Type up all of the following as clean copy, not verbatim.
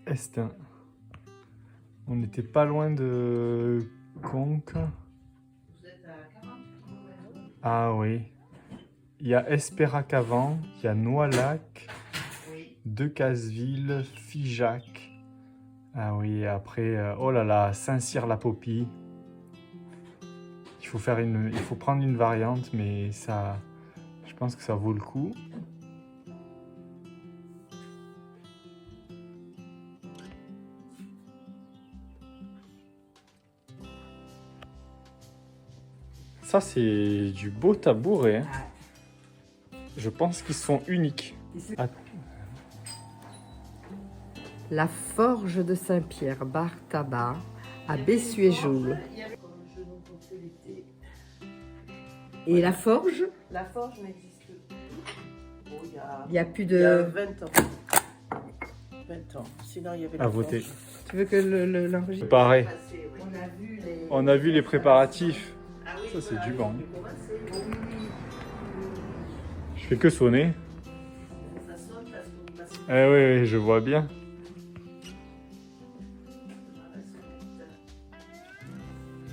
Estaing. On n'était pas loin de Conques. Vous êtes à 40 km. Ah oui. Il y a Espérac-Avant, il y a Noailhac, Oui. Decazeville, Figeac. Ah oui, et après, oh là là, Saint-Cyr-la-Popie. Il faut prendre une variante, mais ça, je pense que ça vaut le coup. Ça, c'est du beau tabouret. Hein. Je pense qu'ils sont uniques. Ah, La forge de Saint-Pierre, bar tabac, à Bessuéjoul. Et la forge, La forge n'existe plus. Bon, il n'y a plus il y a de... 20 ans. 20 ans. Sinon, il y avait à la voter. forge. Tu veux que l'enregistre... Pareil. Passé, oui. On a vu les préparatifs. Ah oui, Ça, c'est voilà, du bon. je vais commencer. Je fais que sonner. Ça sonne parce que vous passez. Eh oui, oui, je vois bien.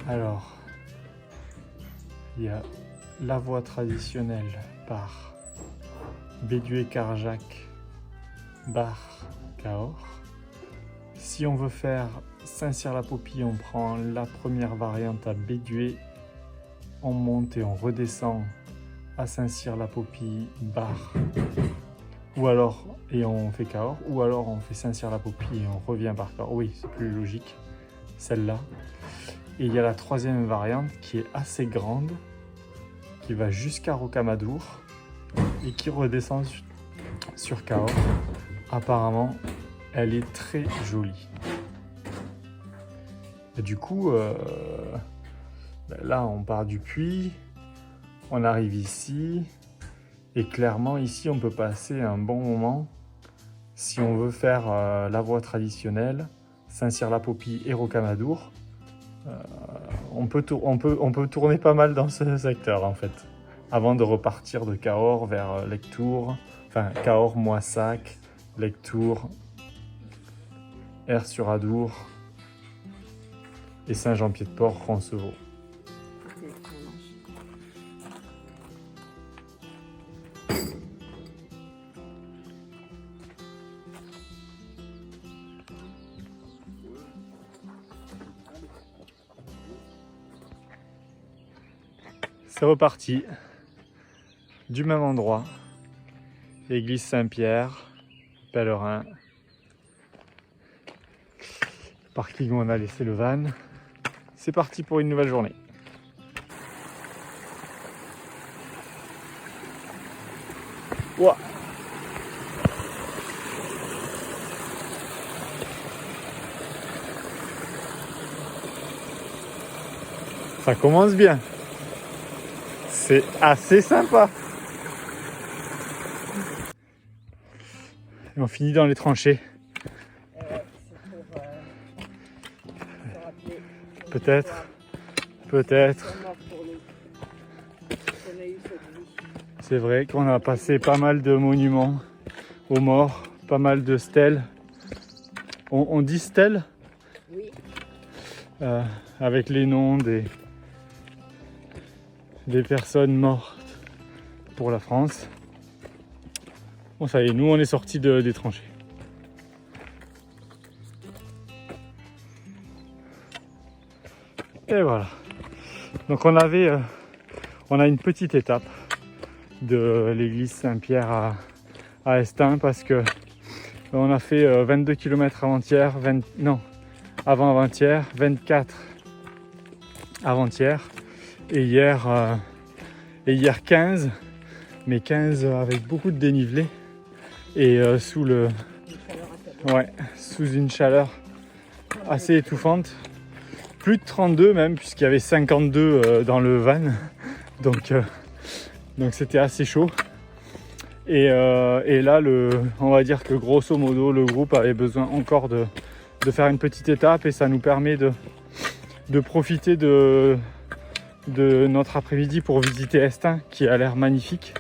Alors, il y a la voie traditionnelle par Bédué-Carjac, bar Cahors. Si on veut faire Saint-Cyr-la-Popie, on prend la première variante à Bédué, on monte et on redescend à Saint-Cyr-la-Popie, bar. Ou alors, et on fait Cahors, ou alors on fait Saint-Cyr-la-Popie et on revient par Cahors. Oui, c'est plus logique, celle-là. Et il y a la troisième variante qui est assez grande, qui va jusqu'à Rocamadour et qui redescend sur Cahors. Apparemment, elle est très jolie. Et du coup, là, on part du puits, on arrive ici, et clairement, ici, on peut passer un bon moment si on veut faire la voie traditionnelle, Saint-Cyr-la-Popie et Rocamadour. On peut tourner pas mal dans ce secteur, en fait, avant de repartir de Cahors vers Lectoure, enfin, Cahors, Moissac, Lectoure, Aire-sur-Adour et Saint-Jean-Pied-de-Port, Roncevaux. C'est reparti, du même endroit, église Saint-Pierre, pèlerin, parking où on a laissé le van. C'est parti pour une nouvelle journée. Ouah. Ça commence bien. C'est assez sympa. Et on finit dans les tranchées. Peut-être. C'est vrai qu'on a passé pas mal de monuments aux morts, pas mal de stèles. On dit stèles ? Oui. Avec les noms des personnes mortes pour la France. Bon, ça y est, nous on est sortis des tranchées. Et voilà. Donc on a une petite étape de l'église Saint-Pierre à Estaing parce que on a fait 22 km avant-hier, avant-avant-hier, 24 avant-hier et hier 15, mais 15 avec beaucoup de dénivelé et sous une chaleur assez étouffante. Plus de 32 même, puisqu'il y avait 52 dans le van, donc c'était assez chaud. Et là, on va dire que grosso modo, le groupe avait besoin encore de faire une petite étape et ça nous permet de profiter de notre après-midi pour visiter Estaing, qui a l'air magnifique.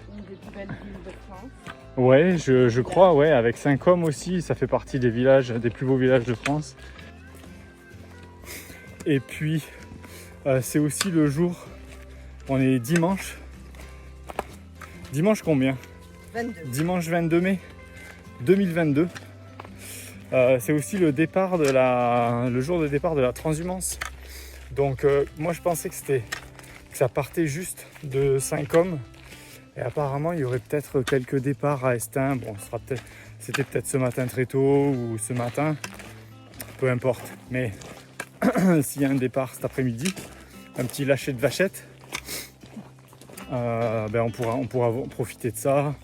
Une des plus belles villes de France. Ouais, je crois, ouais, avec Saint-Côme aussi, ça fait partie des villages, des plus beaux villages de France. Et puis, c'est aussi le jour, on est dimanche. Dimanche combien? 22. Dimanche 22 mai 2022. C'est aussi le jour de départ de la transhumance. Donc moi je pensais que ça partait juste de Saint-Côme. Et apparemment il y aurait peut-être quelques départs à Estaing. Bon, c'était peut-être ce matin très tôt ou ce matin. Peu importe. Mais s'il y a un départ cet après-midi, un petit lâcher de vachette, on pourra profiter de ça.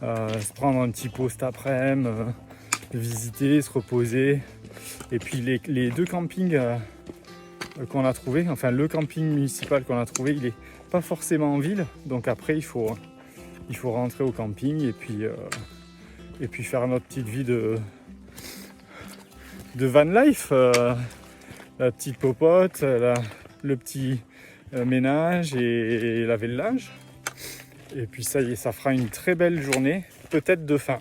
Se prendre un petit pot cet après-midi, visiter, se reposer. Et puis les deux campings qu'on a trouvé, enfin le camping municipal qu'on a trouvé, il est pas forcément en ville, donc après il faut rentrer au camping et puis faire notre petite vie de van life, la petite popote, le petit ménage et laver le linge. Et puis ça y est, ça fera une très belle journée, peut-être de fin.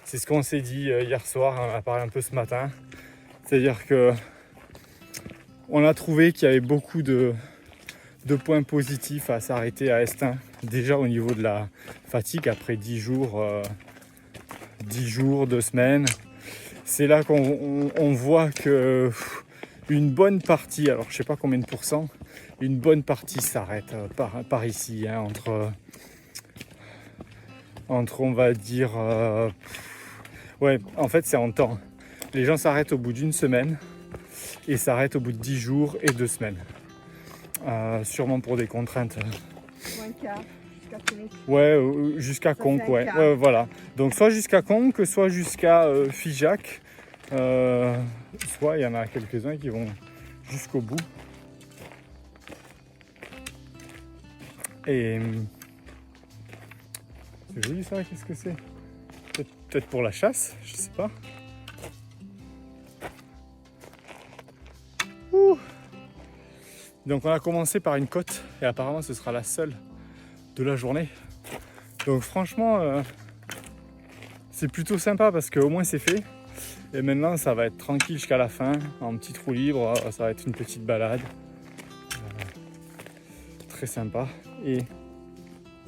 C'est ce qu'on s'est dit hier soir, on a parlé un peu ce matin. C'est-à-dire que on a trouvé qu'il y avait beaucoup de points positifs à s'arrêter à Estaing. Déjà au niveau de la fatigue, après 10 jours, 2 semaines. C'est là qu'on voit que une bonne partie, alors je sais pas combien de pourcents, une bonne partie s'arrête par ici, hein, entre on va dire... ouais, en fait c'est en temps. Les gens s'arrêtent au bout d'1 semaine et s'arrêtent au bout de 10 jours et 2 semaines. Sûrement pour des contraintes. Ouais, jusqu'à Conques, ouais. Ouais, voilà. Donc soit jusqu'à Conques, soit jusqu'à Figeac. Soit il y en a quelques-uns qui vont jusqu'au bout. Et c'est joli ça, qu'est-ce que c'est? Peut-être pour la chasse, je sais pas. Ouh. Donc on a commencé par une côte et apparemment ce sera la seule de la journée. Donc franchement c'est plutôt sympa parce qu'au moins c'est fait. Et maintenant ça va être tranquille jusqu'à la fin, en petite roue libre, ça va être une petite balade. Très sympa. Et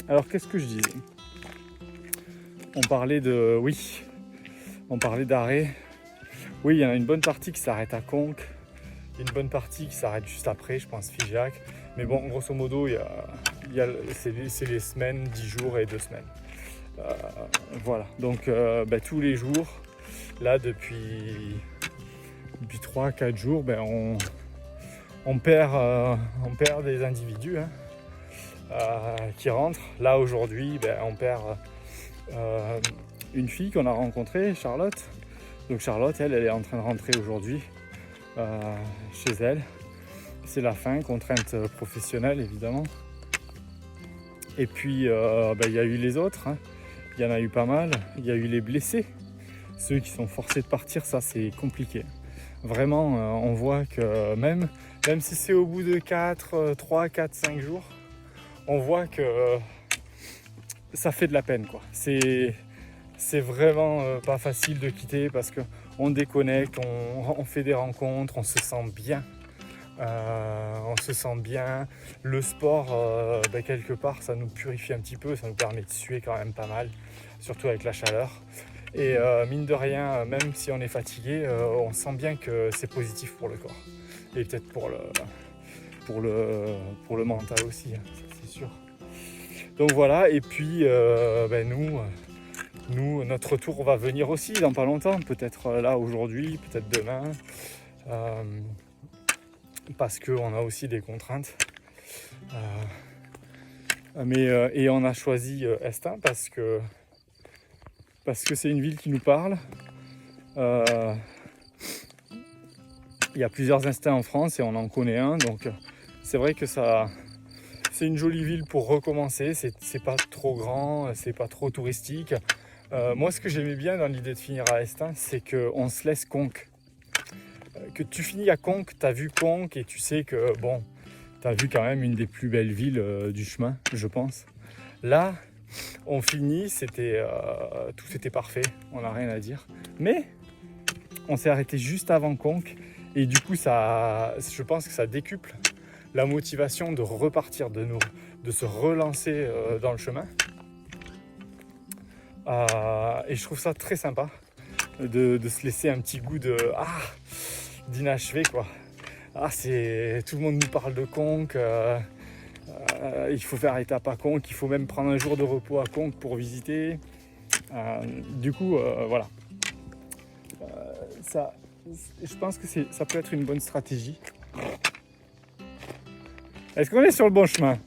alors qu'est-ce que je disais? On parlait d'arrêt. Oui, il y en a une bonne partie qui s'arrête à Conques, une bonne partie qui s'arrête juste après, je pense Figeac. Mais bon, grosso modo, c'est les semaines, 10 jours et 2 semaines. Voilà, donc tous les jours, là depuis 3-4 jours, on perd des individus qui rentrent. Là aujourd'hui, on perd une fille qu'on a rencontrée, Charlotte. Donc Charlotte, elle est en train de rentrer aujourd'hui chez elle. C'est la fin, contrainte professionnelle évidemment. Et puis il y a eu les autres, hein. Il y en a eu pas mal. Il y a eu les blessés, ceux qui sont forcés de partir, ça c'est compliqué. Vraiment, on voit que même si c'est au bout de 3, 4, 5 jours, on voit que ça fait de la peine, quoi. C'est vraiment pas facile de quitter parce qu'on déconnecte, on fait des rencontres, on se sent bien. Le sport, quelque part, ça nous purifie un petit peu, ça nous permet de suer quand même pas mal, surtout avec la chaleur. Et mine de rien, même si on est fatigué, on sent bien que c'est positif pour le corps. Et peut-être pour le mental aussi, hein, ça, c'est sûr. Donc voilà, et puis nous, notre tour va venir aussi dans pas longtemps, peut-être là aujourd'hui, peut-être demain, parce qu'on a aussi des contraintes. Et on a choisi Estaing parce que c'est une ville qui nous parle. Il y a plusieurs Estaing en France et on en connaît un, donc c'est vrai que c'est une jolie ville pour recommencer. C'est pas trop grand, c'est pas trop touristique. Moi, ce que j'aimais bien dans l'idée de finir à Estaing, c'est qu'on se laisse Conques. Que tu finis à Conques, tu as vu Conques et tu sais que tu as vu quand même une des plus belles villes du chemin, je pense. Là, On finit, tout était parfait, on n'a rien à dire. Mais on s'est arrêté juste avant Conques et du coup, je pense que ça décuple la motivation de repartir, de se relancer dans le chemin. Et je trouve ça très sympa de se laisser un petit goût d'inachevé, quoi. Tout le monde nous parle de Conques, il faut faire étape à Conques, il faut même prendre un jour de repos à Conques pour visiter. Du coup, voilà. Je pense que ça peut être une bonne stratégie. Est-ce qu'on est sur le bon chemin?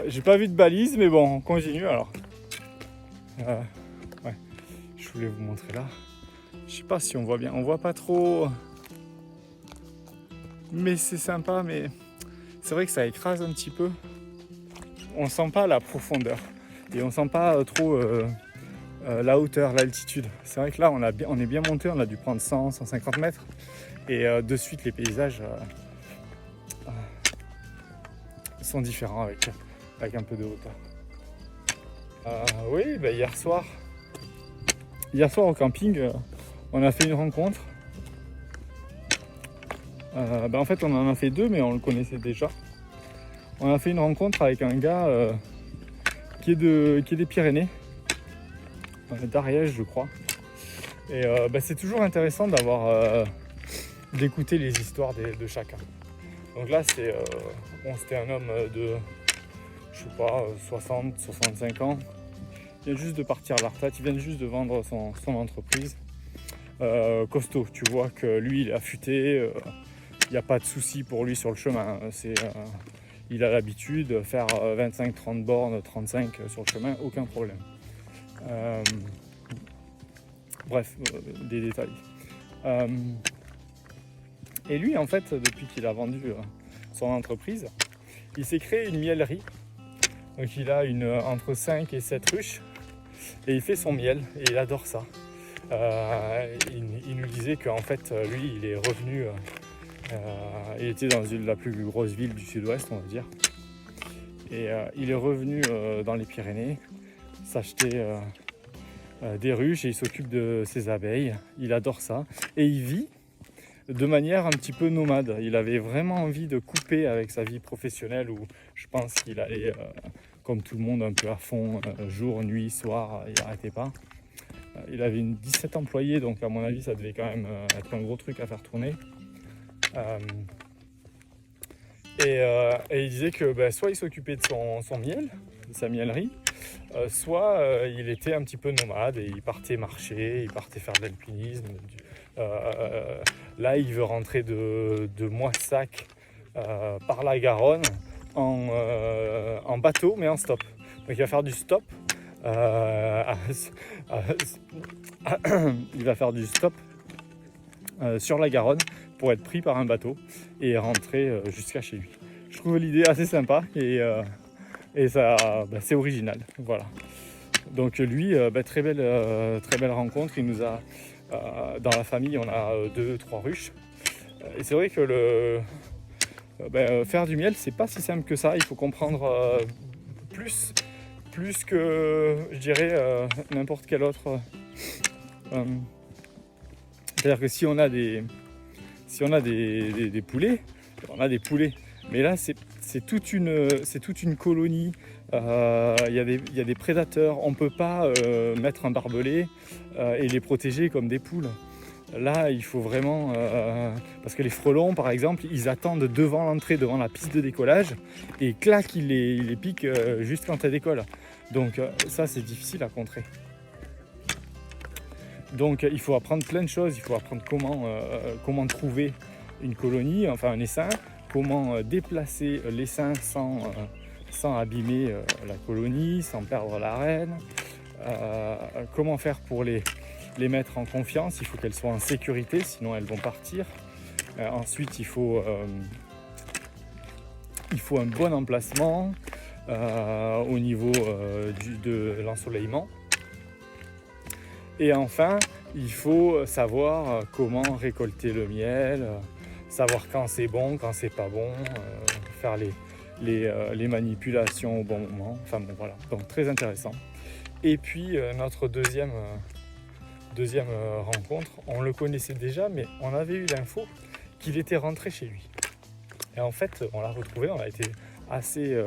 J'ai pas vu de balise, mais bon, on continue alors. Ouais, je voulais vous montrer là. Je sais pas si on voit bien, on voit pas trop. Mais c'est sympa, mais c'est vrai que ça écrase un petit peu. On sent pas la profondeur et on sent pas trop la hauteur, l'altitude. C'est vrai que là, on est bien monté, on a dû prendre 100, 150 mètres. Et de suite, les paysages sont différents avec un peu de hauteur. Oui, hier soir au camping, on a fait une rencontre. En fait, on en a fait deux, mais on le connaissait déjà. On a fait une rencontre avec un gars qui est des Pyrénées, d'Ariège, je crois. Et c'est toujours intéressant d'écouter les histoires de chacun. Donc là, c'était un homme de, je sais pas, 60, 65 ans. Il vient juste de partir à la retraite, il vient juste de vendre son entreprise. Costaud, tu vois que lui, il est affûté, il n'y a pas de souci pour lui sur le chemin. Il a l'habitude de faire 25-30 bornes, 35 sur le chemin, aucun problème. Bref, des détails. Et lui, en fait, depuis qu'il a vendu son entreprise, il s'est créé une miellerie. Donc il a entre 5 et 7 ruches et il fait son miel et il adore ça. Il nous disait qu'en fait, lui, il est revenu, il était dans la plus grosse ville du sud-ouest, on va dire. Et il est revenu dans les Pyrénées, s'acheter des ruches et il s'occupe de ses abeilles. Il adore ça et il vit de manière un petit peu nomade. Il avait vraiment envie de couper avec sa vie professionnelle où je pense qu'il allait, comme tout le monde, un peu à fond, jour, nuit, soir, il n'arrêtait pas. Il avait 17 employés, donc à mon avis, ça devait quand même être un gros truc à faire tourner. Et il disait que soit il s'occupait de son miel, de sa miellerie, soit il était un petit peu nomade et il partait marcher, il partait faire de l'alpinisme. Là, il veut rentrer de Moissac par la Garonne en bateau, mais en stop. Donc il va faire du stop. Il va faire du stop sur la Garonne pour être pris par un bateau et rentrer jusqu'à chez lui. Je trouve l'idée assez sympa et ça, c'est original. Voilà. Donc lui, très belle rencontre. Il nous a dans la famille, on a 2-3 ruches. Et c'est vrai que faire du miel, c'est pas si simple que ça. Il faut comprendre plus que, je dirais, n'importe quel autre. C'est-à-dire que si on a des poulets, on a des poulets. Mais là, c'est toute une colonie. Il y a des prédateurs. On ne peut pas mettre un barbelé et les protéger comme des poules. Là, il faut vraiment... parce que les frelons, par exemple, ils attendent devant l'entrée, devant la piste de décollage, et clac, ils les piquent juste quand elle décolle. Donc ça, c'est difficile à contrer. Donc il faut apprendre plein de choses. Il faut apprendre comment trouver une colonie, enfin un essaim, comment déplacer l'essaim sans abîmer la colonie, sans perdre la reine, comment faire pour les mettre en confiance. Il faut qu'elles soient en sécurité, sinon elles vont partir. Ensuite, il faut un bon emplacement au niveau de l'ensoleillement. Et enfin, il faut savoir comment récolter le miel, savoir quand c'est bon, quand c'est pas bon, faire les manipulations au bon moment. Enfin bon, voilà, donc très intéressant. Et puis notre deuxième rencontre, on le connaissait déjà, mais on avait eu l'info qu'il était rentré chez lui. Et en fait, on l'a retrouvé, on a été assez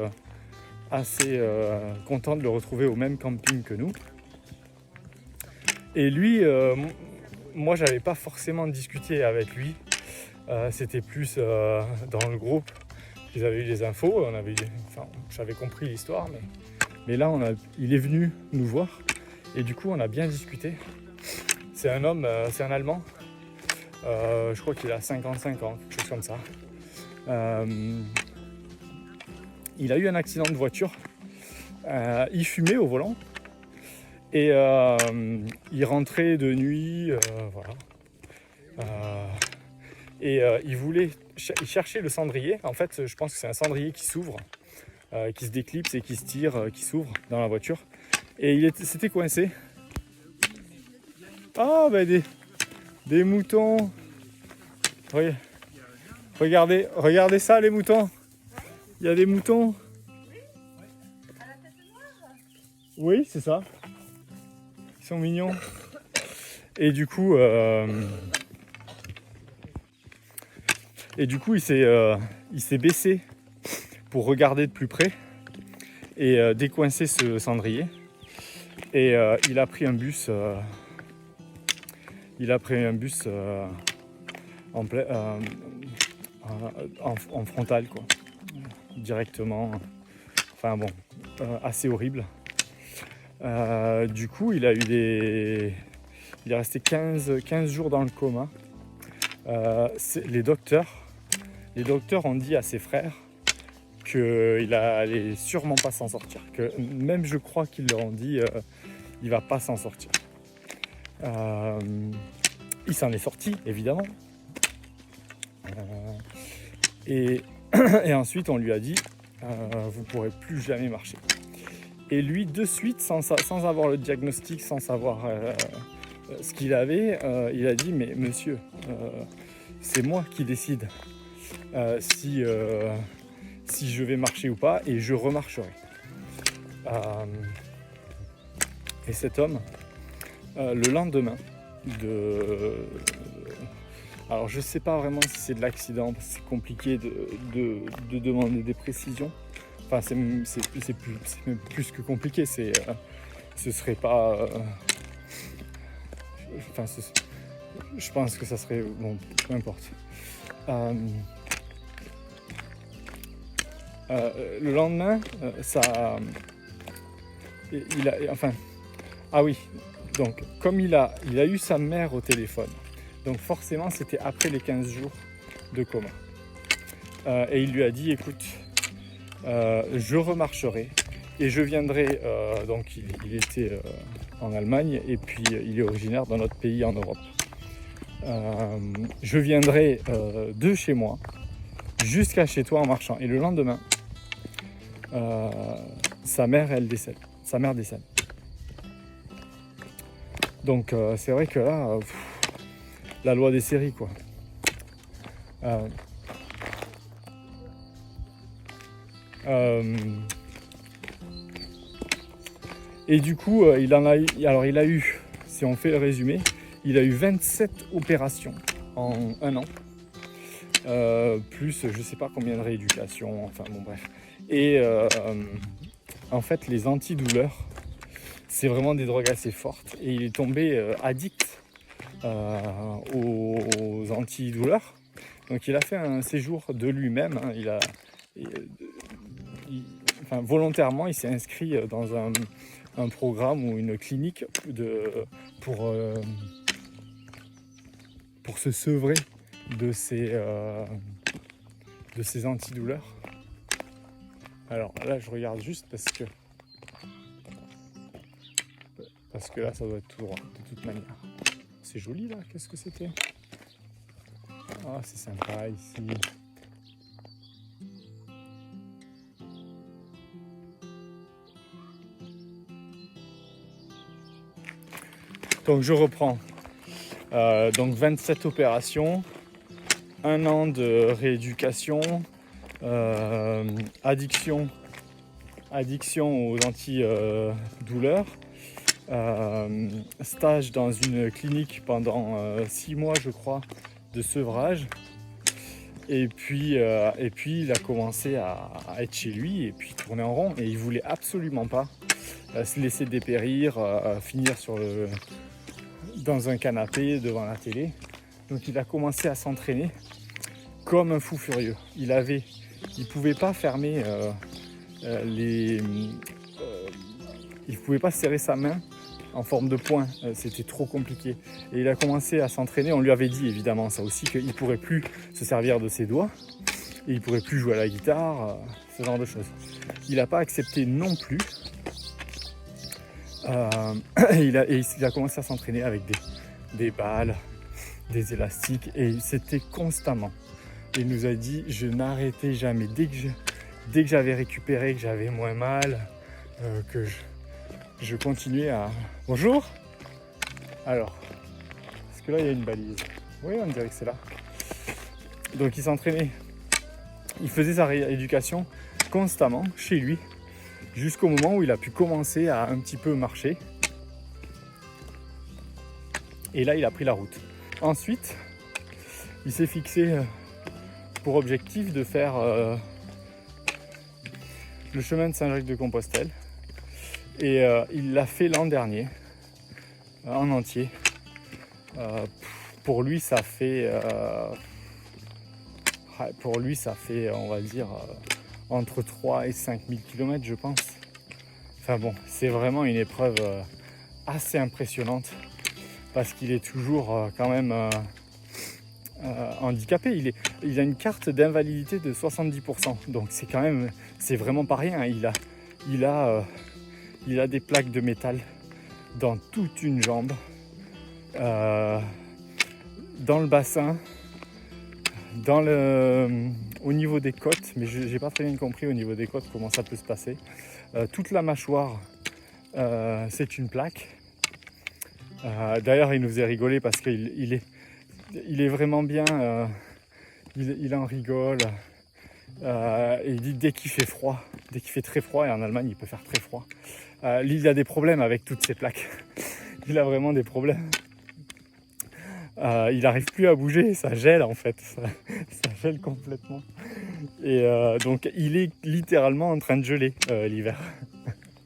content de le retrouver au même camping que nous. Et lui, moi, j'avais pas forcément discuté avec lui. C'était plus dans le groupe qu'ils avaient eu les infos. J'avais compris l'histoire, mais là, il est venu nous voir. Et du coup, on a bien discuté. C'est un homme, c'est un Allemand. Je crois qu'il a 55 ans, quelque chose comme ça. Il a eu un accident de voiture. Il fumait au volant. Et il rentrait de nuit, voilà. Il cherchait le cendrier. En fait, je pense que c'est un cendrier qui s'ouvre, qui se déclipse et qui se tire, qui s'ouvre dans la voiture. Et c'était coincé. Ah, ben des moutons. Oui. Regardez ça, les moutons. Il y a des moutons. Oui, c'est ça. Ils sont mignons. Et du coup, il s'est baissé pour regarder de plus près et décoincer ce cendrier. Et il a pris un bus. En frontal, quoi. Directement. Enfin bon, assez horrible. Du coup, il est resté 15 jours dans le coma. Les docteurs ont dit à ses frères qu'il allait sûrement pas s'en sortir. Que même je crois qu'ils leur ont dit il va pas s'en sortir. Il s'en est sorti, évidemment. Et ensuite, on lui a dit vous pourrez plus jamais marcher. Et lui, de suite, sans avoir le diagnostic, sans savoir ce qu'il avait, il a dit mais monsieur, c'est moi qui décide si je vais marcher ou pas, et je remarcherai. Et cet homme, le lendemain alors je sais pas vraiment si c'est de l'accident, parce que c'est compliqué de demander des précisions. Enfin, c'est même plus que compliqué, ce serait pas... je pense que ça serait... Bon, peu importe. Le lendemain, ah oui, donc comme il a eu sa mère au téléphone, donc forcément c'était après les 15 jours de coma. Et il lui a dit, écoute, je remarcherai et je viendrai, donc il était en Allemagne et puis il est originaire d'un autre pays en Europe. Je viendrai de chez moi jusqu'à chez toi en marchant. Et le lendemain, sa mère décède. Donc c'est vrai que là, la loi des séries, quoi. Et du coup, il a eu, si on fait le résumé, il a eu 27 opérations en un an, plus je sais pas combien de rééducation, enfin bon bref. Et en fait, les antidouleurs, c'est vraiment des drogues assez fortes, et il est tombé addict aux antidouleurs. Donc il a fait un séjour de lui-même, hein. Volontairement, il s'est inscrit dans un programme ou une clinique pour se sevrer de ces antidouleurs. Alors là, je regarde juste parce que là, ça doit être tout droit, de toute manière. C'est joli là, qu'est-ce que c'était ? Ah, c'est sympa ici. Donc je reprends. Donc 27 opérations, un an de rééducation, addiction aux antidouleurs, stage dans une clinique pendant 6 mois je crois de sevrage, et puis il a commencé à être chez lui et puis tourner en rond, et il voulait absolument pas se laisser dépérir, finir dans un canapé devant la télé. Donc il a commencé à s'entraîner comme un fou furieux. Il pouvait pas fermer il pouvait pas serrer sa main en forme de poing, c'était trop compliqué. Et il a commencé à s'entraîner. On lui avait dit évidemment ça aussi, qu'il pourrait plus se servir de ses doigts et il pourrait plus jouer à la guitare, ce genre de choses. Il n'a pas accepté non plus. Il a commencé à s'entraîner avec des balles, des élastiques, et c'était constamment. Il nous a dit je n'arrêtais jamais. Dès que j'avais récupéré, que j'avais moins mal, que je continuais à... Bonjour. Alors, est-ce que là il y a une balise? Oui, on dirait que c'est là. Donc il s'entraînait, il faisait sa rééducation constamment chez lui, jusqu'au moment où il a pu commencer à un petit peu marcher. Et là il a pris la route. Ensuite, il s'est fixé pour objectif de faire le chemin de Saint-Jacques-de-Compostelle. Et il l'a fait l'an dernier, en entier. Pour lui, ça fait, on va dire, entre 3 et 5 000 km, je pense. Enfin bon, c'est vraiment une épreuve assez impressionnante, parce qu'il est toujours quand même handicapé. Il a une carte d'invalidité de 70%, donc c'est vraiment pas rien. Il a des plaques de métal dans toute une jambe, dans le bassin, au niveau des côtes, mais je n'ai pas très bien compris au niveau des côtes comment ça peut se passer. Toute la mâchoire, c'est une plaque. D'ailleurs, il nous faisait rigoler parce qu'il est vraiment bien, il en rigole. Et il dit dès qu'il fait très froid, et en Allemagne il peut faire très froid, il a des problèmes avec toutes ces plaques. Il a vraiment des problèmes. Il n'arrive plus à bouger, ça gèle en fait, ça gèle complètement. Et donc il est littéralement en train de geler l'hiver.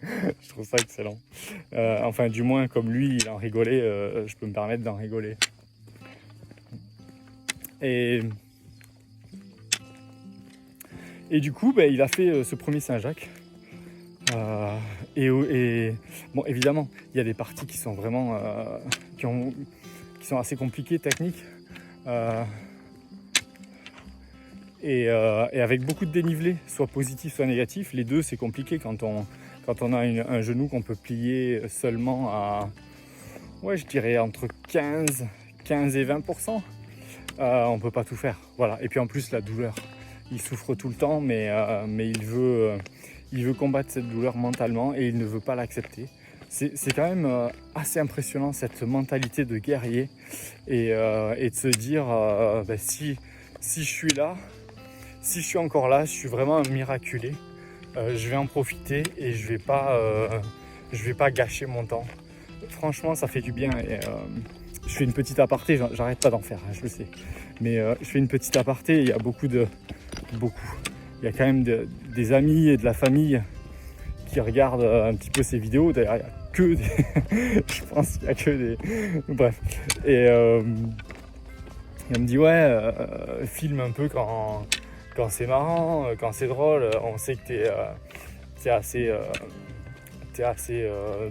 Je trouve ça excellent. Enfin du moins comme lui il en rigolait, je peux me permettre d'en rigoler. Et du coup, il a fait ce premier Saint-Jacques. Et bon, évidemment, il y a des parties qui sont vraiment qui sont assez compliquées, techniques. Et avec beaucoup de dénivelé, soit positif, soit négatif. Les deux, c'est compliqué quand on a un genou qu'on peut plier seulement à, ouais, je dirais entre 15 et 20%. On ne peut pas tout faire. Voilà. Et puis en plus, la douleur. Il souffre tout le temps, mais il veut combattre cette douleur mentalement et il ne veut pas l'accepter. C'est quand même assez impressionnant, cette mentalité de guerrier, et de se dire si je suis là, si je suis encore là, je suis vraiment un miraculé. Je vais en profiter et je vais pas gâcher mon temps. Franchement, ça fait du bien. Et, je fais une petite aparté, j'arrête pas d'en faire, je le sais. Mais je fais une petite aparté, il y a il y a quand même des amis et de la famille qui regardent un petit peu ces vidéos. D'ailleurs, il n'y a que des... je pense qu'il n'y a que des... Bref. Et il me dit, ouais, filme un peu quand c'est marrant, quand c'est drôle. On sait que t'es assez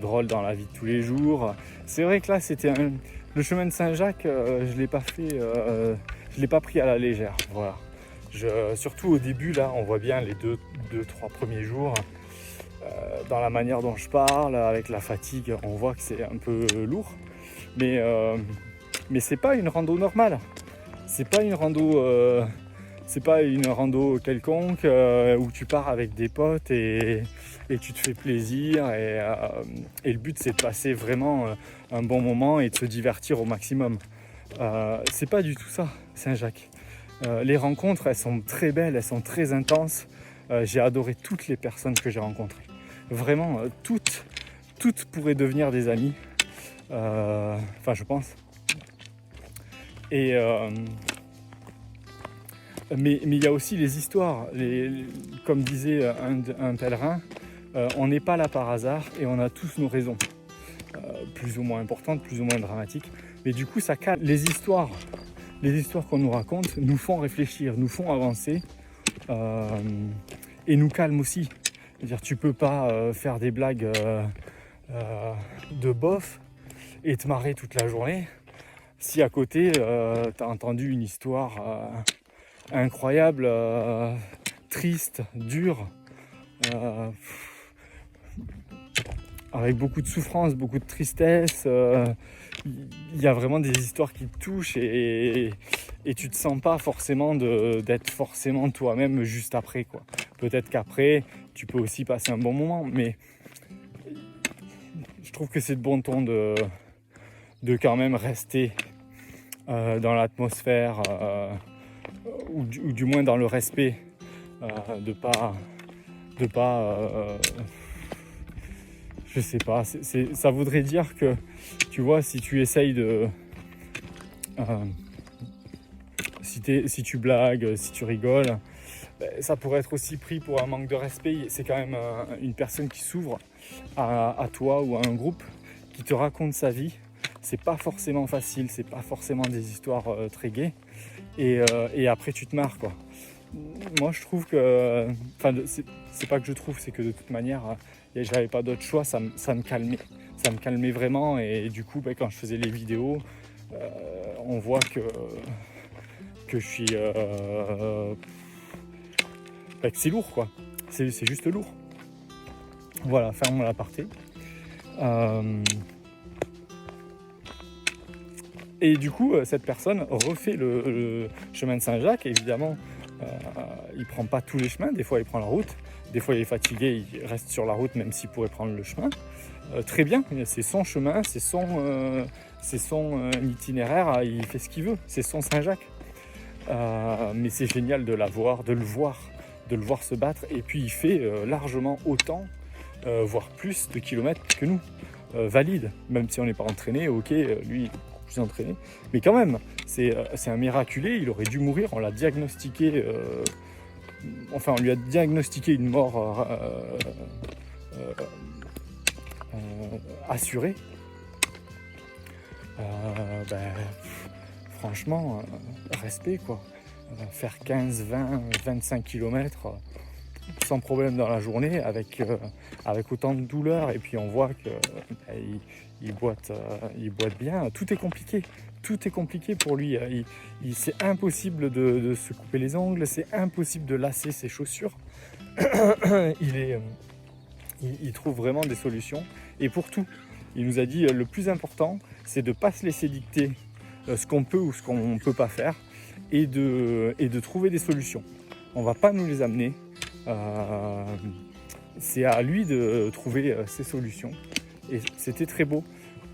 drôle dans la vie de tous les jours. C'est vrai que là, le chemin de Saint-Jacques, je l'ai pas fait, je l'ai pas pris à la légère. Voilà. Surtout au début, là, on voit bien les 2-3 premiers jours, dans la manière dont je parle, avec la fatigue, on voit que c'est un peu lourd. Mais c'est pas une rando normale. C'est pas une rando quelconque où tu pars avec des potes et tu te fais plaisir. Et le but, c'est de passer vraiment un bon moment et de se divertir au maximum. C'est pas du tout ça, Saint-Jacques. Les rencontres, elles sont très belles, elles sont très intenses. J'ai adoré toutes les personnes que j'ai rencontrées. Vraiment, toutes pourraient devenir des amis. Enfin, je pense. Et mais il y a aussi les histoires. Comme disait un pèlerin, on n'est pas là par hasard et on a tous nos raisons. Plus ou moins importantes, plus ou moins dramatiques. Mais du coup, ça calme. Les histoires qu'on nous raconte nous font réfléchir, nous font avancer et nous calment aussi. C'est-à-dire, tu peux pas faire des blagues de bof et te marrer toute la journée si à côté tu as entendu une histoire incroyable, triste, dure, avec beaucoup de souffrance, beaucoup de tristesse. Il y a vraiment des histoires qui te touchent et tu te sens pas forcément d'être forcément toi-même juste après, quoi. Peut-être qu'après, tu peux aussi passer un bon moment, mais je trouve que c'est de bon ton de quand même rester dans l'atmosphère ou du moins dans le respect, de pas je sais pas, ça voudrait dire que, tu vois, si tu essayes de si tu blagues, si tu rigoles, ça pourrait être aussi pris pour un manque de respect. C'est quand même une personne qui s'ouvre à toi ou à un groupe, qui te raconte sa vie. C'est pas forcément facile, c'est pas forcément des histoires très gaies. Et après tu te marres, quoi. Moi je trouve que, enfin c'est pas que je trouve, c'est que de toute manière j'avais pas d'autre choix, ça me calmait vraiment. Et du coup quand je faisais les vidéos, on voit que je suis que c'est lourd, quoi. C'est juste lourd. Voilà, fermons l'aparté. Et du coup, cette personne refait le chemin de Saint-Jacques. Évidemment, il prend pas tous les chemins. Des fois, il prend la route. Des fois, il est fatigué, il reste sur la route, même s'il pourrait prendre le chemin. Très bien, c'est son chemin, c'est son itinéraire. Il fait ce qu'il veut. C'est son Saint-Jacques. Mais c'est génial de le voir se battre. Et puis, il fait largement autant, voire plus de kilomètres que nous. Valide, même si on n'est pas entraîné. Ok, lui, plus entraîné, mais quand même c'est un miraculé. Il aurait dû mourir, on l'a diagnostiqué, on lui a diagnostiqué une mort assurée. Franchement, respect, quoi. Faire 15, 20, 25 km sans problème dans la journée, avec autant de douleur, et puis on voit que il boite bien. Tout est compliqué pour lui. C'est impossible de se couper les ongles, c'est impossible de lasser ses chaussures. Il trouve vraiment des solutions, et pour tout. Il nous a dit le plus important, c'est de ne pas se laisser dicter ce qu'on peut ou ce qu'on ne peut pas faire, et de trouver des solutions. On ne va pas nous les amener. C'est à lui de trouver ses solutions, et c'était très beau.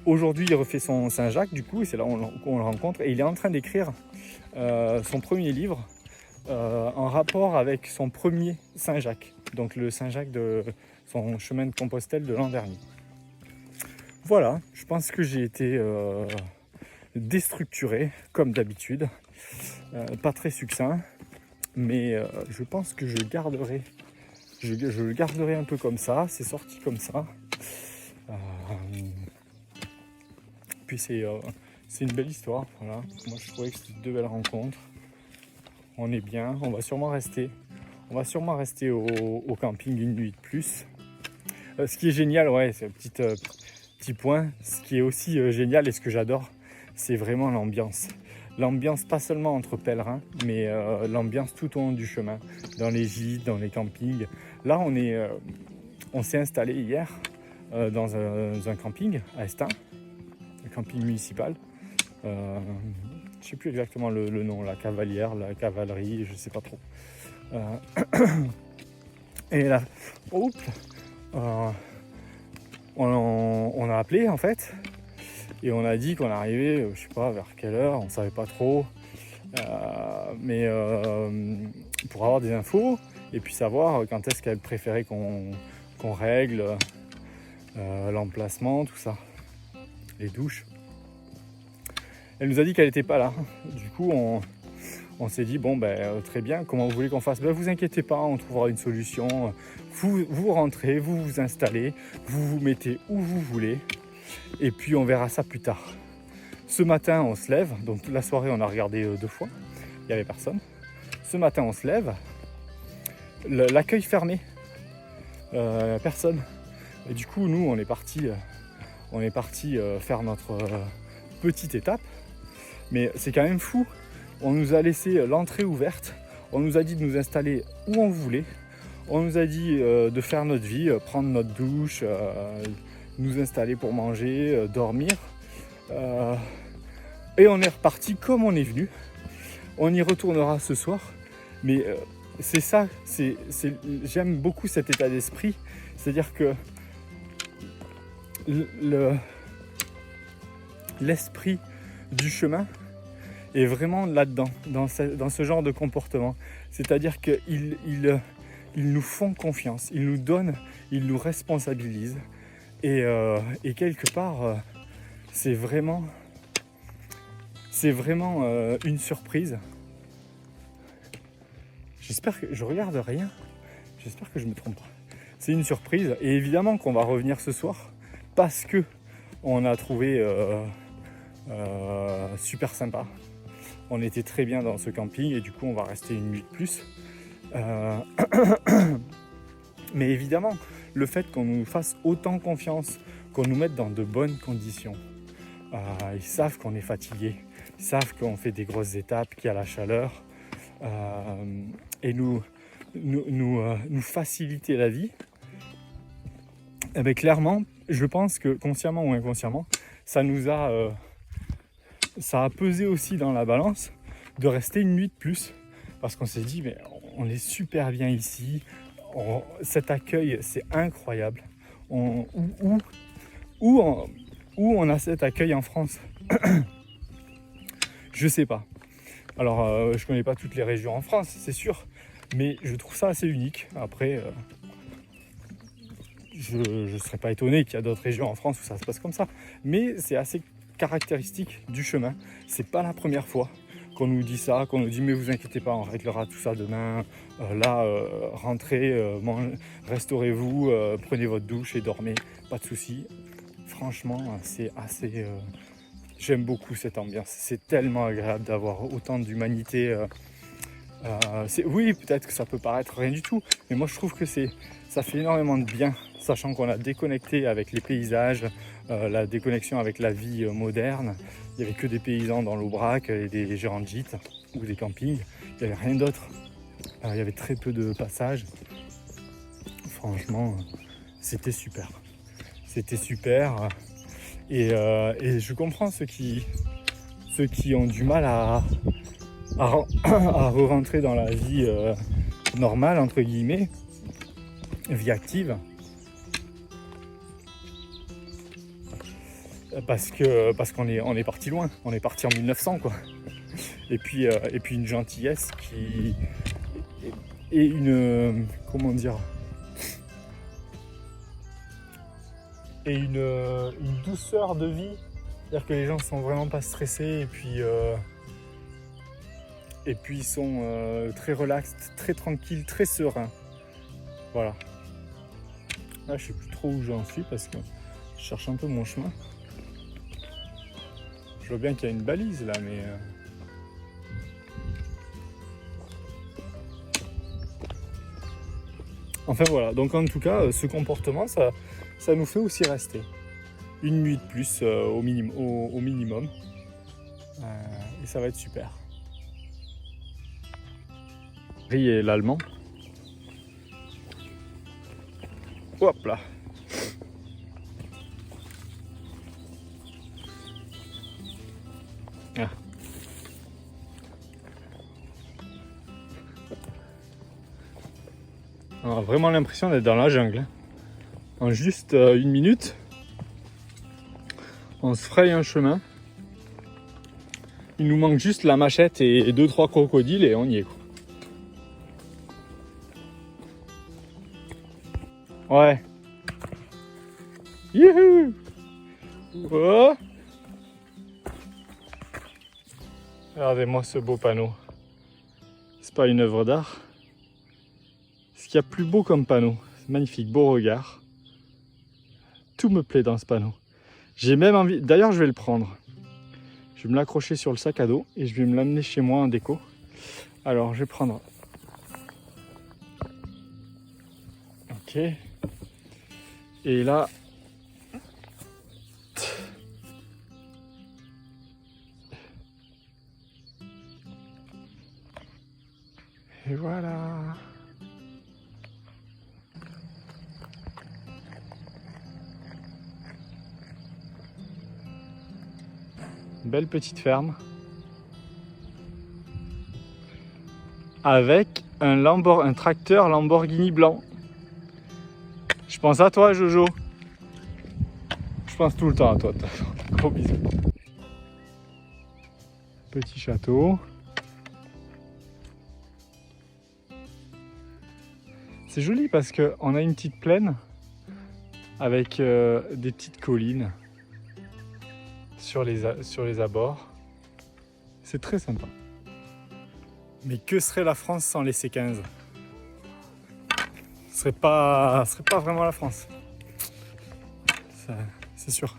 Aujourd'hui, il refait son Saint-Jacques, du coup, et c'est là qu'on le rencontre, et il est en train d'écrire son premier livre en rapport avec son premier Saint-Jacques, donc le Saint-Jacques de son chemin de Compostelle de l'an dernier. Voilà, je pense que j'ai été déstructuré, comme d'habitude, pas très succinct, mais je pense que je le garderai un peu comme ça. C'est sorti comme ça. Puis c'est une belle histoire. Voilà. Moi je trouvais que c'était deux belles rencontres. On est bien, on va sûrement rester au camping une nuit de plus. Ce qui est génial, ouais, c'est un petit point. Ce qui est aussi génial, et ce que j'adore, c'est vraiment l'ambiance. L'ambiance pas seulement entre pèlerins, mais l'ambiance tout au long du chemin, dans les gîtes, dans les campings. Là, on s'est installé hier dans un camping à Estaing, un camping municipal. Je ne sais plus exactement le nom, la cavalière, la cavalerie, je ne sais pas trop. Et là, on a appelé en fait. Et on a dit qu'on arrivait, je sais pas vers quelle heure, on savait pas trop. mais pour avoir des infos et puis savoir quand est-ce qu'elle préférait qu'on règle l'emplacement, tout ça, les douches. Elle nous a dit qu'elle n'était pas là. Du coup, on s'est dit, bon, très bien, comment vous voulez qu'on fasse? Vous inquiétez pas, on trouvera une solution. Vous rentrez, vous vous installez, vous vous mettez où vous voulez, et puis on verra ça plus tard. Ce matin, on se lève, donc la soirée, on a regardé 2 fois, il n'y avait personne. Ce matin, on se lève, l'accueil fermé, personne. Et du coup, nous, on est parti faire notre petite étape, mais c'est quand même fou. On nous a laissé l'entrée ouverte, on nous a dit de nous installer où on voulait, on nous a dit de faire notre vie, prendre notre douche, nous installer pour manger, dormir. Et on est reparti comme on est venu. On y retournera ce soir, mais c'est ça, j'aime beaucoup cet état d'esprit, c'est-à-dire que l'esprit du chemin est vraiment là-dedans, dans ce genre de comportement. C'est-à-dire qu'ils nous font confiance, ils nous donnent, ils nous responsabilisent. Et quelque part, c'est vraiment une surprise. J'espère que je regarde rien. J'espère que je ne me trompe pas. C'est une surprise. Et évidemment qu'on va revenir ce soir parce que on a trouvé super sympa. On était très bien dans ce camping et du coup on va rester une nuit de plus. Mais évidemment, le fait qu'on nous fasse autant confiance, qu'on nous mette dans de bonnes conditions, ils savent qu'on est fatigué, ils savent qu'on fait des grosses étapes, qu'il y a la chaleur, et nous faciliter la vie. Et bien, clairement, je pense que consciemment ou inconsciemment, ça a pesé aussi dans la balance de rester une nuit de plus. Parce qu'on s'est dit, mais on est super bien ici, cet accueil, c'est incroyable. Où on a cet accueil en France? Je sais pas. Alors, je connais pas toutes les régions en France, c'est sûr, mais je trouve ça assez unique. Après, je ne serais pas étonné qu'il y a d'autres régions en France où ça se passe comme ça, mais c'est assez caractéristique du chemin. C'est pas la première fois qu'on nous dit ça, qu'on nous dit mais vous inquiétez pas, on réglera tout ça demain. Rentrez, restaurez-vous, prenez votre douche et dormez, pas de souci. Franchement, c'est assez. J'aime beaucoup cette ambiance. C'est tellement agréable d'avoir autant d'humanité. Oui, peut-être que ça peut paraître rien du tout, mais moi je trouve que ça fait énormément de bien, sachant qu'on a déconnecté avec les paysages, la déconnexion avec la vie moderne. Il n'y avait que des paysans dans l'Aubrac et des gérants de gîtes ou des campings. Il n'y avait rien d'autre. Il y avait très peu de passages. Franchement, c'était super. C'était super. Et je comprends ceux qui ont du mal à re-rentrer dans la vie normale, entre guillemets, vie active. Parce qu'on est parti loin, on est parti en 1900 quoi. Et puis une gentillesse et une comment dire, et une douceur de vie, c'est-à-dire que les gens sont vraiment pas stressés et puis ils sont très relax, très tranquilles, très sereins. Voilà. Là je sais plus trop où j'en suis parce que je cherche un peu mon chemin. Je vois bien qu'il y a une balise là, mais enfin voilà, donc en tout cas ce comportement ça nous fait aussi rester une nuit de plus au minimum et ça va être super. Et l'allemand. Hop là. Ah. On a vraiment l'impression d'être dans la jungle. En juste 1 minute, on se fraye un chemin. Il nous manque juste la machette et 2-3 crocodiles et on y est quoi. Ouais. Youhou! Oh! Regardez-moi ce beau panneau. C'est pas une œuvre d'art. Ce qu'il y a plus beau comme panneau. C'est magnifique, beau regard. Tout me plaît dans ce panneau. J'ai même envie... D'ailleurs, je vais le prendre. Je vais me l'accrocher sur le sac à dos et je vais me l'amener chez moi en déco. Alors, je vais prendre... Ok. Et là... Et voilà. Belle petite ferme. Avec un tracteur Lamborghini blanc. Je pense à toi, Jojo. Je pense tout le temps à toi. Gros bisous. Petit château. C'est joli parce qu'on a une petite plaine avec des petites collines sur les abords. C'est très sympa. Mais que serait la France sans les C15 ? Ce serait pas vraiment la France. Ça, c'est sûr.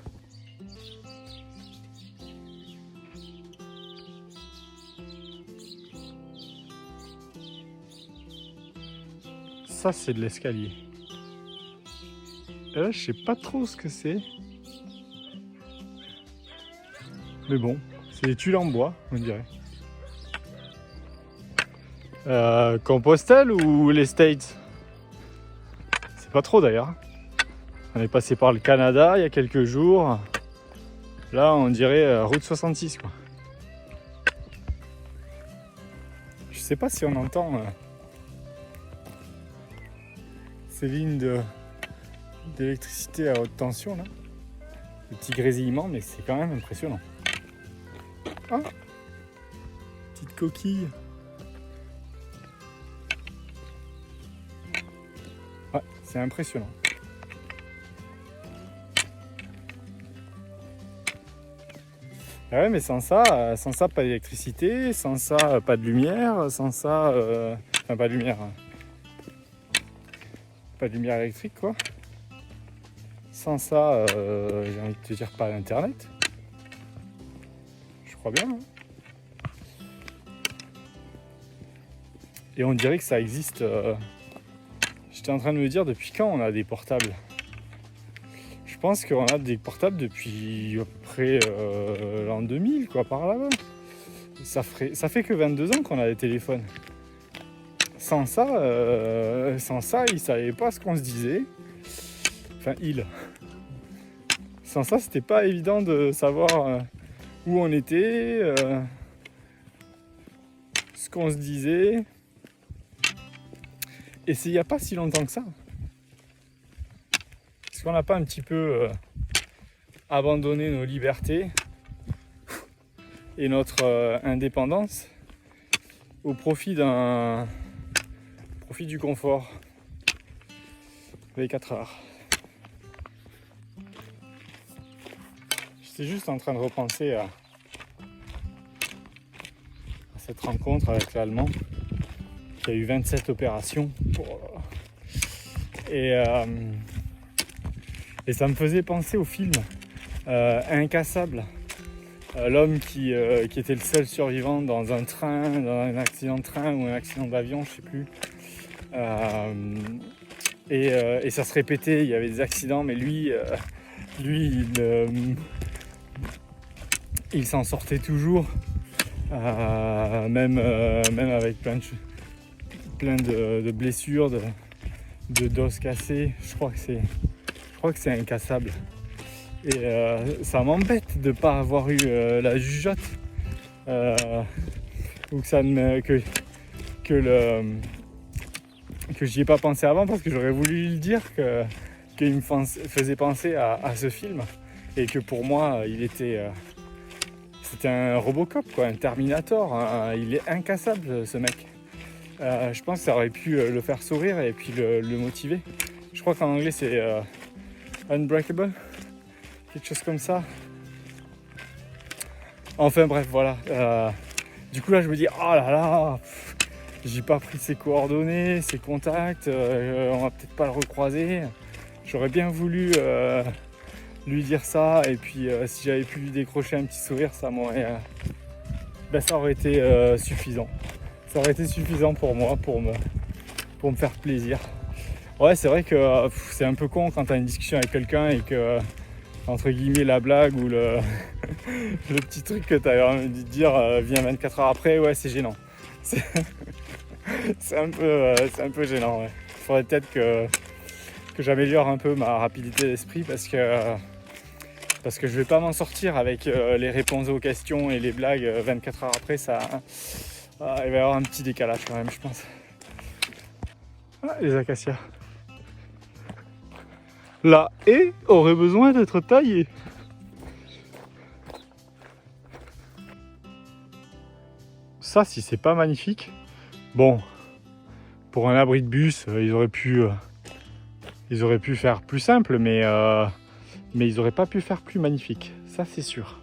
Ça, c'est de l'escalier. Et là, je sais pas trop ce que c'est. Mais bon, c'est des tuiles en bois, on dirait. Compostelle ou les States ? C'est pas trop d'ailleurs. On est passé par le Canada il y a quelques jours. Là, on dirait route 66 quoi. Je sais pas si on entend ces lignes d'électricité à haute tension là. Le petit grésillement, mais c'est quand même impressionnant. Ah, petite coquille. Ouais, c'est impressionnant. Ah ouais, mais sans ça, pas d'électricité, sans ça, pas de lumière, sans ça, enfin pas de lumière. Pas de lumière électrique quoi. Sans ça, j'ai envie de te dire pas d'internet. Je crois bien. Hein. Et on dirait que ça existe. J'étais en train de me dire depuis quand on a des portables. Je pense qu'on a des portables depuis après l'an 2000 quoi, par là-bas. Ça fait que 22 ans qu'on a des téléphones. Sans ça, ils savaient pas ce qu'on se disait. Enfin, Sans ça, c'était pas évident de savoir où on était, ce qu'on se disait. Et c'est il n'y a pas si longtemps que ça. Est-ce qu'on n'a pas un petit peu abandonné nos libertés et notre indépendance au profit du confort. 24 heures. J'étais juste en train de repenser à cette rencontre avec l'Allemand qui a eu 27 opérations. Et ça me faisait penser au film Incassable. L'homme qui était le seul survivant dans un train, dans un accident de train ou un accident d'avion, je sais plus. Et ça se répétait, il y avait des accidents, mais lui il s'en sortait toujours, même avec plein de blessures, de dos cassés. Je crois que c'est incassable. Et ça m'embête de ne pas avoir eu la jugeote ou que j'y ai pas pensé avant, parce que j'aurais voulu lui dire qu'il me faisait penser à ce film et que pour moi il était c'était un Robocop, quoi, un Terminator. Il est incassable, ce mec. Je pense que ça aurait pu le faire sourire et puis le motiver. Je crois qu'en anglais c'est unbreakable, quelque chose comme ça. Enfin bref, voilà. Du coup là je me dis, oh là là, j'ai pas pris ses coordonnées, ses contacts, on va peut-être pas le recroiser. J'aurais bien voulu lui dire ça, et puis si j'avais pu lui décrocher un petit sourire, ça aurait été suffisant. Ça aurait été suffisant pour moi, pour me faire plaisir. Ouais, c'est vrai que c'est un peu con quand tu as une discussion avec quelqu'un et que, entre guillemets, la blague ou le petit truc que tu as envie de dire vient 24 heures après. Ouais, c'est gênant. C'est un peu gênant, ouais. Il faudrait peut-être que j'améliore un peu ma rapidité d'esprit parce que je vais pas m'en sortir avec les réponses aux questions et les blagues 24 heures après. Il va y avoir un petit décalage quand même, je pense. Ah, les acacias. La haie aurait besoin d'être taillée. Ça, si c'est pas magnifique. Bon, pour un abri de bus, ils auraient pu faire plus simple, mais ils auraient pas pu faire plus magnifique. Ça, c'est sûr.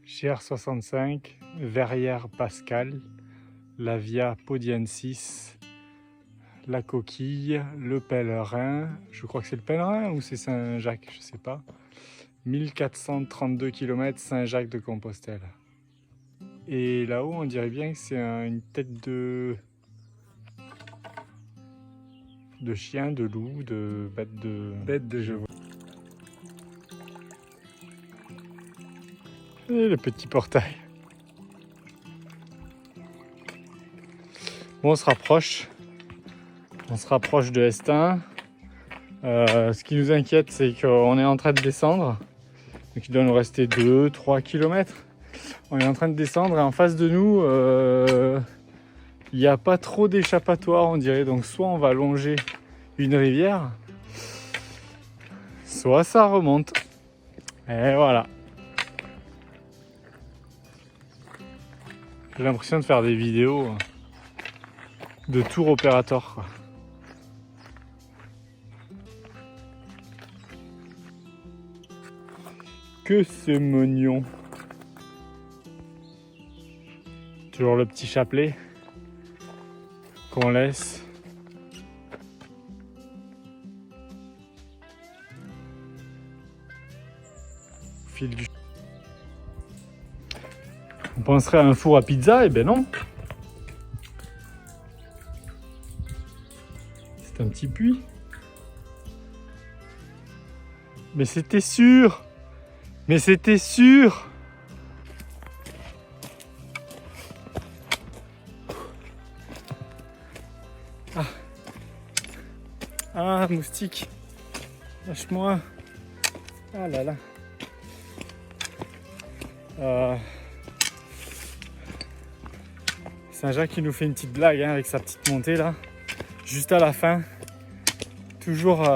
GR65, Verrières Pascal, la Via Podiensis, la Coquille, le Pèlerin, je crois que c'est le Pèlerin ou c'est Saint-Jacques, je sais pas. 1432 km Saint-Jacques-de-Compostelle. Et là-haut, on dirait bien que c'est une tête de chien, de loup, de bête de chevaux. Et le petit portail. Bon, on se rapproche de Estaing. Ce qui nous inquiète, c'est qu'on est en train de descendre. Donc il doit nous rester 2-3 km. On est en train de descendre et en face de nous, il n'y a pas trop d'échappatoire, on dirait. Donc soit on va longer une rivière, soit ça remonte. Et voilà. J'ai l'impression de faire des vidéos de tour opérateur, quoi. Que c'est mignon. Toujours le petit chapelet qu'on laisse. Au fil du... On penserait à un four à pizza, et ben non. C'est un petit puits. Mais c'était sûr. Mais c'était sûr. Ah, moustique. Lâche-moi. Ah là là. Saint-Jacques qui nous fait une petite blague avec sa petite montée là. Juste à la fin. Toujours...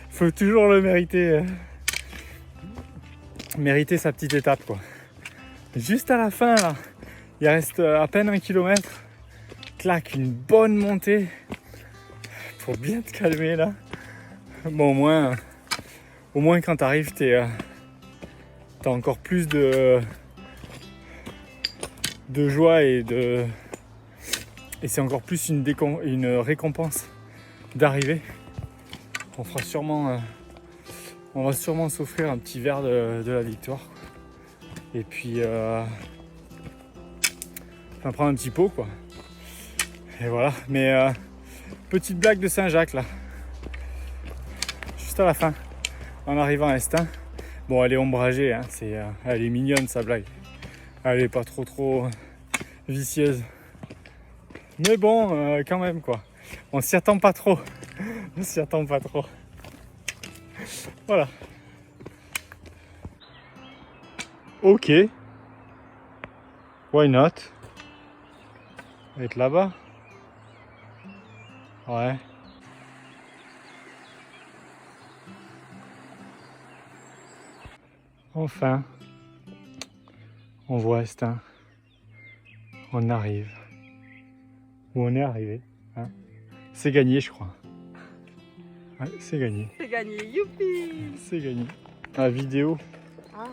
faut toujours le mériter. Mériter sa petite étape, quoi. Juste à la fin là. Il reste à peine 1 kilomètre. Claque, une bonne montée. Pour bien te calmer là. Bon, au moins quand t'arrives, t'as encore plus de joie et c'est encore plus une récompense d'arriver. On va sûrement s'offrir un petit verre de la victoire. Et puis prendre un petit pot, quoi. Et voilà, mais petite blague de Saint-Jacques là. Juste à la fin, en arrivant à Estaing. Bon, elle est ombragée, hein, elle est mignonne sa blague. Elle est pas trop vicieuse. Mais bon, quand même quoi. On s'y attend pas trop. On s'y attend pas trop. Voilà. Ok. Why not? Être là-bas? Ouais. Enfin, on voit Estin. On arrive. Ou on est arrivé. Hein. C'est gagné, je crois. Ouais, c'est gagné. C'est gagné, youpi! C'est gagné. La vidéo. Ah.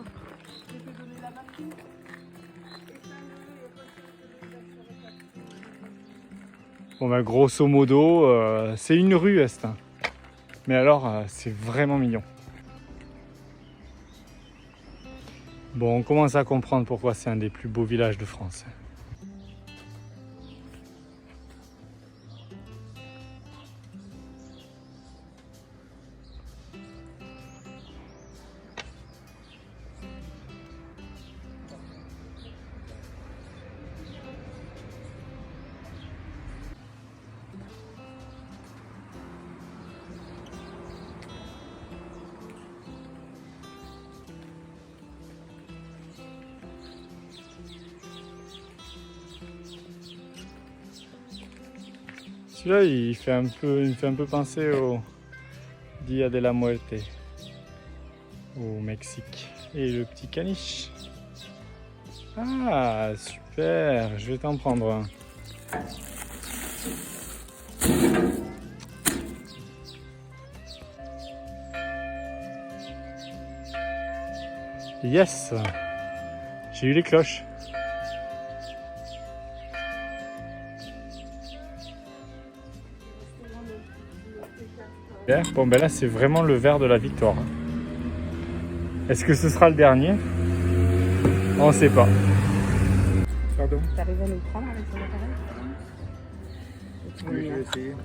Bon, bah, grosso modo, c'est une rue, Estin. Mais alors, c'est vraiment mignon. Bon, on commence à comprendre pourquoi c'est un des plus beaux villages de France. Celui-là, il me fait un peu penser au Dia de la Muerte au Mexique. Et le petit caniche. Ah, super, je vais t'en prendre un. Yes, j'ai eu les cloches. Bon ben là c'est vraiment le verre de la victoire. Est-ce que ce sera le dernier? On ne sait pas. Pardon. T'arrives à nous prendre avec ton appareil? Oui, je vais essayer.